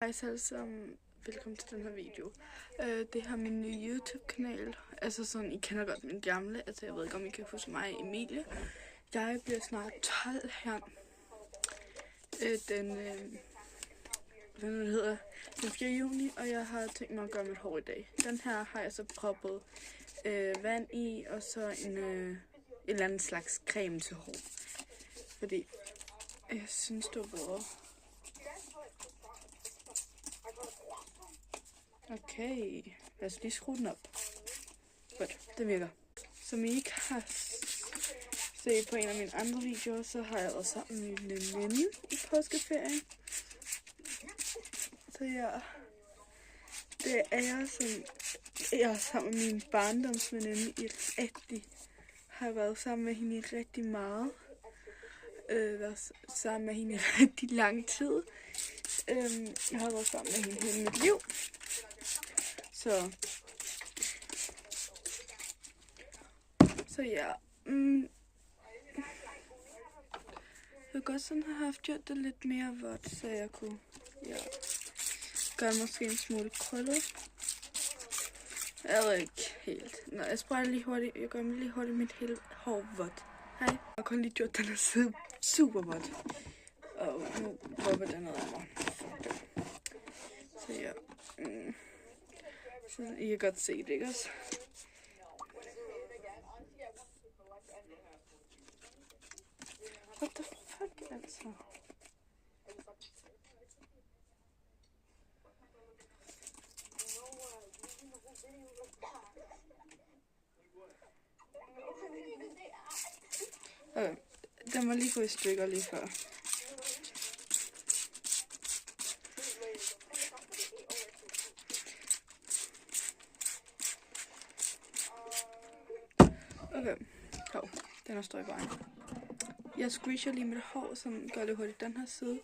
Hej alle sammen, velkommen til den her video. Det her er min nye YouTube-kanal. Altså sådan, I kender godt min gamle. Altså jeg ved ikke, om I kan huske mig, Emilie. Jeg bliver snart 12 her. Den 4. juni, og jeg har tænkt mig at gøre mit hår i dag. Den her har jeg så proppet vand i, og så en eller anden slags creme til hår. Fordi jeg synes, det var bedre. Okay, lad os lige skrue den op. Godt, det virker. Som I ikke har set på en af mine andre videoer, så har jeg været sammen med min veninde i påskeferien. Så det er jeg er sammen med min barndomsveninde har været sammen med hende i rigtig meget. Været sammen med hende i rigtig lang tid. Jeg har været sammen med hende hele mit liv. Så ja. Jeg kunne godt sådan have haft gjort det lidt mere vådt, så jeg kunne gøre måske en smule krøllet. Jeg ved ikke helt. Nå, jeg sprøjter lige hurtigt. Jeg gør lige hurtigt mit hele hår vådt. Hej. Jeg har kun lige gjort den her side super vådt. Og nu råber den noget af mig. Så ja. Så I kan godt se det, ikke også? What the fuck, altså? Okay, den var lige gået i stykker lige før. Okay, den er stået i vejen. Jeg squisher lige mit hår, så gør det hurtigt den her side.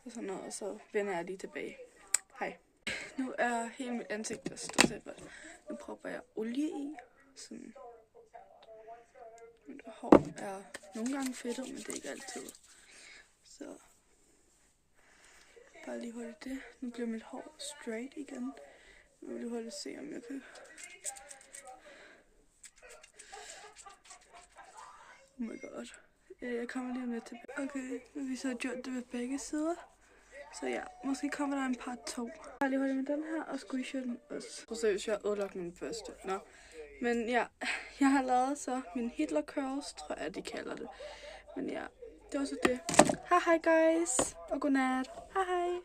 Og sådan noget, og så vender jeg lige tilbage. Hej. Nu er hele mit ansigt stort set vådt. Nu propper jeg olie i. Sådan. Mit hår er nogle gange fedtet, men det er ikke altid. Så bare lige hurtigt det. Nu bliver mit hår straight igen. Nu vil jeg hurtigt se, om jeg kan. Oh my god. Jeg kommer lige med tilbage. Okay, vi så har gjort det ved begge sider. Så ja, måske kommer der en part 2. Jeg har lige holdt med den her og squisher den også. Så seriøst, jeg har ødelagt min første. Nå. Men ja, jeg har lavet så min Hitler curls, tror jeg de kalder det. Men ja, det var så det. Hej guys, og godnat. Hej.